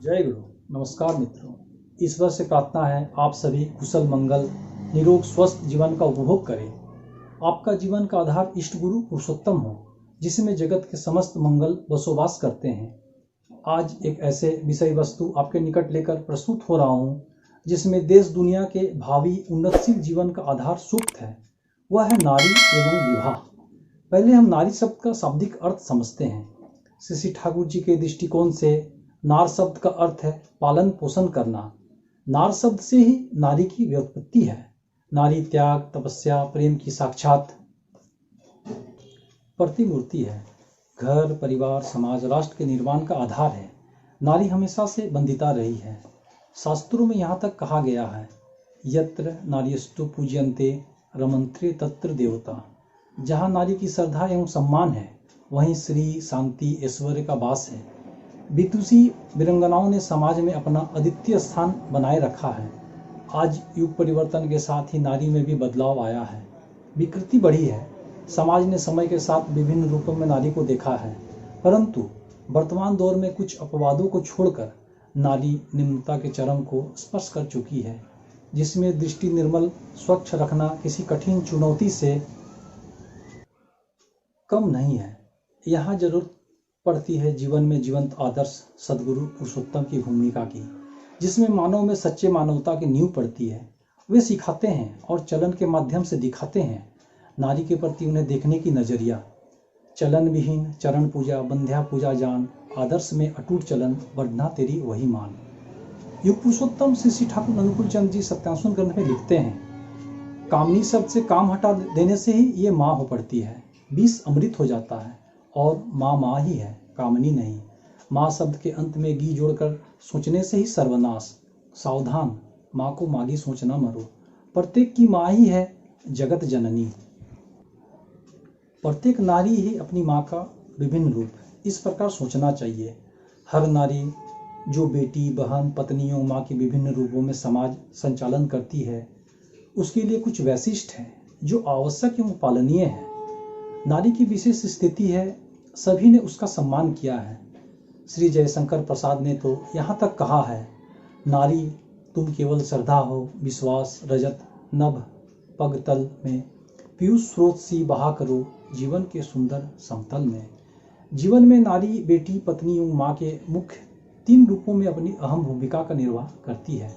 जय गुरु। नमस्कार मित्रों। ईश्वर से प्रार्थना है आप सभी कुशल मंगल निरोग स्वस्थ जीवन का उपभोग करें। आपका जीवन का आधार इष्ट गुरु पुरुषोत्तम हो, जिसमें जगत के समस्त मंगल बसोबास करते हैं। आज एक ऐसे विषय वस्तु आपके निकट लेकर प्रस्तुत हो रहा हूँ जिसमें देश दुनिया के भावी उन्नतशील जीवन का आधार सुप्त है। वह है नारी एवं विवाह। पहले हम नारी शब्द का शाब्दिक अर्थ समझते हैं। श्री ठाकुर जी के दृष्टिकोण से नार शब्द का अर्थ है पालन पोषण करना। नार शब्द से ही नारी की व्युत्पत्ति है। नारी त्याग तपस्या प्रेम की साक्षात प्रतिमूर्ति है। घर परिवार समाज राष्ट्र के निर्माण का आधार है। नारी हमेशा से वंदिता रही है। शास्त्रों में यहाँ तक कहा गया है, यत्र नार्यस्तु पूज्यन्ते रमन्ते तत्र देवता। जहाँ नारी की श्रद्धा एवं सम्मान है, वहीं श्री शांति ऐश्वर्य का वास है। विदुषी वीरंगनाओं ने समाज में अपना अद्वितीय स्थान बनाए रखा है। आज युग परिवर्तन के साथ ही नारी में भी बदलाव आया है, विकृति बढ़ी है। समाज ने समय के साथ विभिन्न रूपों में नारी को देखा है, परंतु वर्तमान दौर में कुछ अपवादों को छोड़कर नारी निम्नता के चरम को स्पर्श कर चुकी है, जिसमें दृष्टि निर्मल स्वच्छ रखना किसी कठिन चुनौती से कम नहीं है। यहाँ जरूरत पड़ती है जीवन में जीवंत आदर्श सदगुरु पुरुषोत्तम की भूमिका की, जिसमें मानव में सच्चे मानवता की नींव पड़ती है। वे सिखाते हैं और चलन के माध्यम से दिखाते हैं नारी के प्रति उन्हें देखने की नजरिया। चलन विहीन चरण पूजा बंध्या पूजा जान, आदर्श में अटूट चलन बढ़ना तेरी वही मान। युग पुरुषोत्तम श्री ठाकुर अनुकूल चंद जी सत्यांशुन ग्रंथ में लिखते हैं, कामनी शब्द से काम हटा देने से ही ये माँ हो पड़ती है। विष अमृत हो जाता है और माँ माँ ही है, कामनी नहीं। माँ शब्द के अंत में गी जोड़कर सोचने से ही सर्वनाश। सावधान, माँ को मागी सोचना मरो। प्रत्येक की माँ ही है जगत जननी। प्रत्येक नारी ही अपनी माँ का विभिन्न रूप, इस प्रकार सोचना चाहिए। हर नारी जो बेटी बहन पत्नी एवं माँ के विभिन्न रूपों में समाज संचालन करती है, उसके लिए कुछ वैशिष्ट है जो आवश्यक एवं पालनीय है। नारी की विशेष स्थिति है, सभी ने उसका सम्मान किया है। श्री जयशंकर प्रसाद ने तो यहाँ तक कहा है, नारी तुम केवल श्रद्धा हो, विश्वास रजत नभ पगतल में पीयूष स्रोत सी बहा करो जीवन के सुंदर समतल में। जीवन में नारी बेटी पत्नी एवं माँ के मुख्य 3 रूपों में अपनी अहम भूमिका का निर्वाह करती है।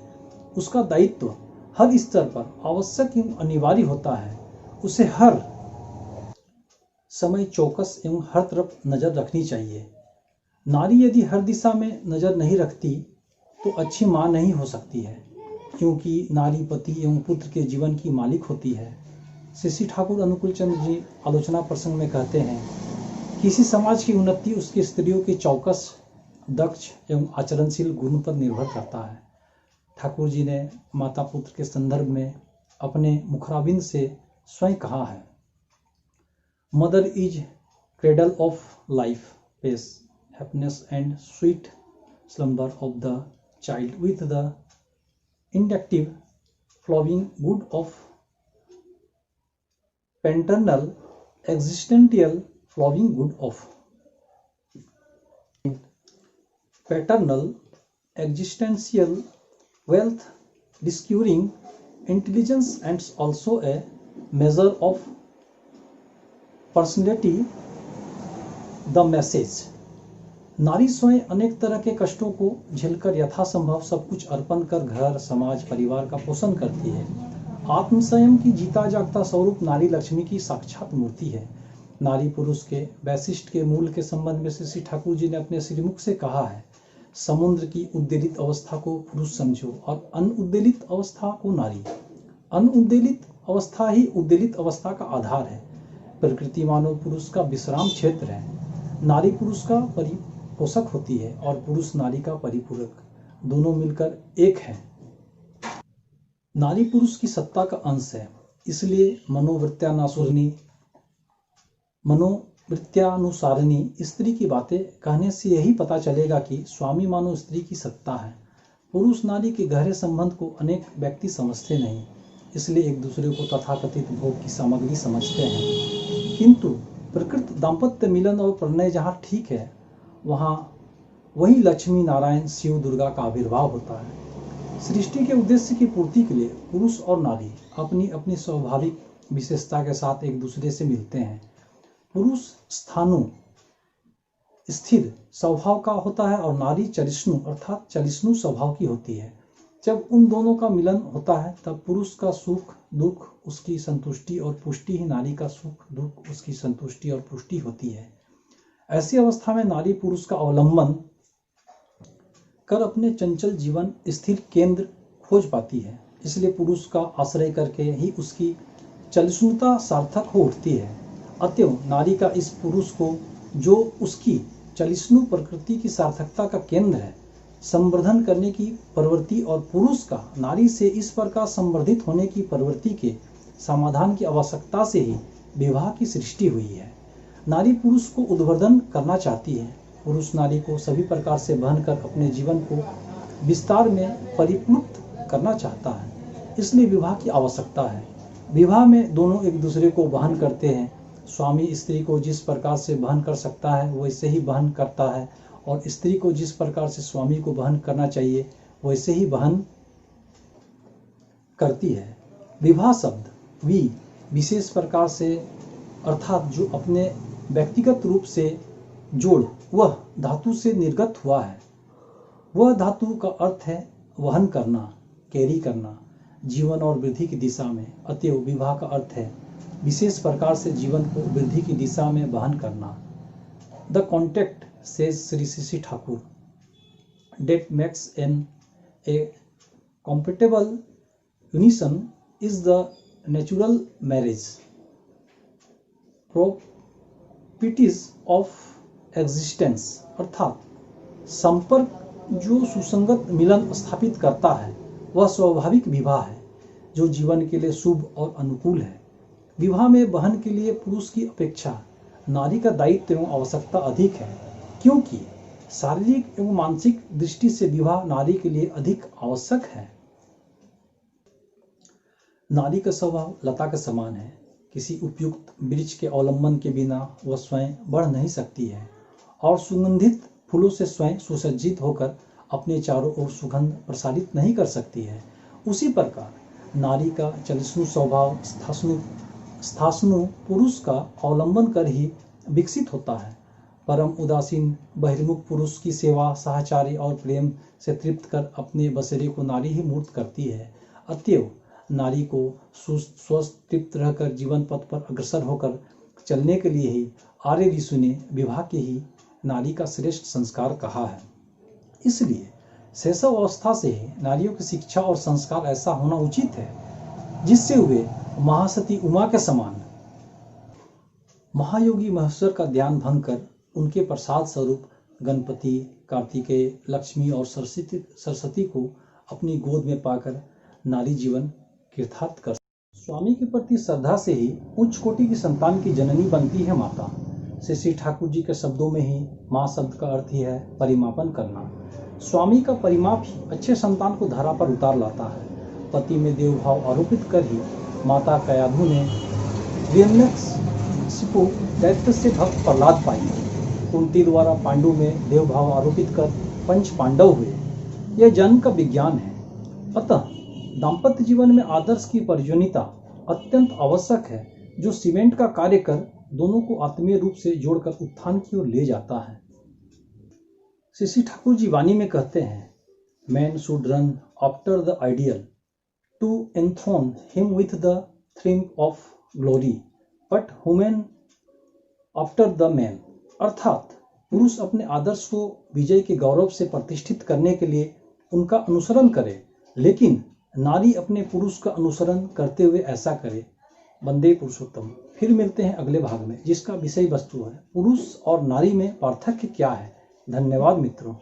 उसका दायित्व हर स्तर पर आवश्यक एवं अनिवार्य होता है। उसे हर समय चौकस एवं हर तरफ नजर रखनी चाहिए। नारी यदि हर दिशा में नजर नहीं रखती तो अच्छी माँ नहीं हो सकती है, क्योंकि नारी पति एवं पुत्र के जीवन की मालिक होती है। श्री ठाकुर अनुकूल चंद जी आलोचना प्रसंग में कहते हैं, किसी समाज की उन्नति उसकी स्त्रियों के चौकस दक्ष एवं आचरणशील गुण पर निर्भर करता है। ठाकुर जी ने माता पुत्र के संदर्भ में अपने मुखराबिंद से स्वयं कहा है, mother is cradle of life, peace happiness and sweet slumber of the child with the inductive flowing good of paternal existential flowing good of paternal existential wealth discovering intelligence and also a measure of personality the message। नारी स्वयं अनेक तरह के कष्टों को झेलकर यथासंभव सब कुछ अर्पण कर घर समाज परिवार का पोषण करती है। आत्म संयम की जीता जागता स्वरूप नारी लक्ष्मी की साक्षात मूर्ति है। नारी पुरुष के वैशिष्ट के मूल के संबंध में श्री ठाकुर जी ने अपने श्रीमुख से कहा है, समुद्र की उद्वेलित अवस्था को पुरुष समझो और अनुद्वेलित अवस्था को नारी। अनुद्वेलित अवस्था ही उद्वेलित अवस्था का आधार है। प्रकृति मानव पुरुष का विश्राम क्षेत्र है। नारी पुरुष का पोषक होती है और पुरुष नारी का परिपूरक, दोनों मिलकर एक है। नारी पुरुष की सत्ता का अंश है, इसलिए मनोवृत्त्यानुसारिणी स्त्री की बातें कहने से यही पता चलेगा कि स्वामी मानो स्त्री की सत्ता है। पुरुष नारी के गहरे संबंध को अनेक व्यक्ति समझते नहीं, इसलिए एक दूसरे को तथाकथित भोग की सामग्री समझते हैं। किंतु प्रकृत दाम्पत्य मिलन और प्रणय जहाँ ठीक है, वहाँ वही लक्ष्मी, नारायण, शिव, दुर्गा का आविर्भाव होता है। सृष्टि के उद्देश्य की पूर्ति के लिए पुरुष और नारी अपनी अपनी स्वाभाविक विशेषता के साथ एक दूसरे से मिलते हैं। पुरुष स्थाणु स्थिर स्वभाव का होता है और नारी चलिष्णु अर्थात चलिष्णु स्वभाव की होती है। जब उन दोनों का मिलन होता है तब पुरुष का सुख दुख उसकी संतुष्टि और पुष्टि ही नारी का सुख दुख उसकी संतुष्टि और पुष्टि होती है। ऐसी अवस्था में नारी पुरुष का अवलंबन कर अपने चंचल जीवन स्थिर केंद्र खोज पाती है। इसलिए पुरुष का आश्रय करके ही उसकी चलिष्णुता सार्थक हो उठती है। अतएव नारी का इस पुरुष को, जो उसकी चलिष्णु प्रकृति की सार्थकता का केंद्र है, संवर्धन करने की प्रवृत्ति और पुरुष का नारी से इस प्रकार संवर्धित होने की प्रवृत्ति के समाधान की आवश्यकता से ही विवाह की सृष्टि हुई है। नारी पुरुष को उद्वर्धन करना चाहती है। पुरुष नारी को सभी प्रकार से बहन कर अपने जीवन को विस्तार में परिपूर्ण करना चाहता है। इसलिए विवाह की आवश्यकता है। विवाह में दोनों एक दूसरे को बहन करते हैं। स्वामी स्त्री को जिस प्रकार से बहन कर सकता है वैसे ही बहन करता है, और स्त्री को जिस प्रकार से स्वामी को बहन करना चाहिए वैसे ही बहन करती है। विवाह शब्द विशेष प्रकार से अर्थात जो अपने व्यक्तिगत रूप से जोड़ वह धातु से निर्गत हुआ है। वह धातु का अर्थ है वहन करना, कैरी करना, जीवन और वृद्धि की दिशा में। अतएव विवाह का अर्थ है विशेष प्रकार से जीवन को वृद्धि की दिशा में वहन करना। The contact says Sri Sisi Thakur that makes a compatible unison is the natural marriage properties of existence। अर्थात संपर्क जो सुसंगत मिलन स्थापित करता है वह स्वाभाविक विवाह है जो जीवन के लिए शुभ और अनुकूल है। विवाह में बहन के लिए पुरुष की अपेक्षा नारी का दायित्व एवं आवश्यकता अधिक है, क्योंकि शारीरिक एवं मानसिक दृष्टि से विवाह नारी के लिए अधिक आवश्यक है। नारी का स्वभाव लता के समान है। किसी उपयुक्त वृक्ष के अवलंबन के बिना वह स्वयं बढ़ नहीं सकती है और सुगंधित फूलों से स्वयं सुसज्जित होकर अपने चारों ओर सुगंध प्रसारित नहीं कर सकती है। उसी प्रकार नारी का चलिष्णु स्वभाव स्थास्नु पुरुष का अवलंबन कर ही विकसित होता है। परम उदासीन बहिर्मुख पुरुष की सेवा, साहचर्य और प्रेम से तृप्त कर अपने बसेरे को नारी ही मूर्त करती है। अतएव नारी को स्वस्थ तृप्त रहकर जीवन पथ पर अग्रसर होकर चलने के लिए ही आर्य ऋषि ने विवाह के ही नारी का श्रेष्ठ संस्कार कहा है। इसलिए शैशव अवस्था से ही नारियों की शिक्षा और संस्कार ऐसा होना उचित है जिससे वे महासती उमा के समान महायोगी महेश्वर का ध्यान भंग कर उनके प्रसाद स्वरूप गणपति, कार्तिकेय, लक्ष्मी और सरस्वती को अपनी गोद में पाकर नारी जीवन कृतार्थ कर। स्वामी के प्रति श्रद्धा से ही उच्च कोटि की संतान की जननी बनती है माता। श्री ठाकुर जी के शब्दों में ही माँ शब्द का अर्थ ही है परिमापन करना। स्वामी का परिमाप ही अच्छे संतान को धरा पर उतार लाता है। पति में देवभाव आरोपित कर ही माता कयाधु ने हिरण्यकशिपु दैत्य से भक्त प्रहलाद पाई। कुंती द्वारा पांडु में देवभाव आरोपित कर पंच पांडव हुए। यह जन्म का विज्ञान है। अतः दाम्पत्य जीवन में आदर्श की प्रयोजनीयता अत्यंत आवश्यक है, जो सीमेंट का कार्य कर दोनों को आत्मीय रूप से जोड़कर उत्थान की ओर ले जाता है। श्री ठाकुर जी वाणी में कहते हैं, man should run after the ideal to enthrone him with the throne of glory, but women after the man. अर्थात पुरुष अपने आदर्श को विजय के गौरव से प्रतिष्ठित करने के लिए उनका अनुसरण करे, लेकिन नारी अपने पुरुष का अनुसरण करते हुए ऐसा करे। वंदे पुरुषोत्तम। फिर मिलते हैं अगले भाग में, जिसका विषय वस्तु है पुरुष और नारी में पार्थक्य क्या है। धन्यवाद मित्रों।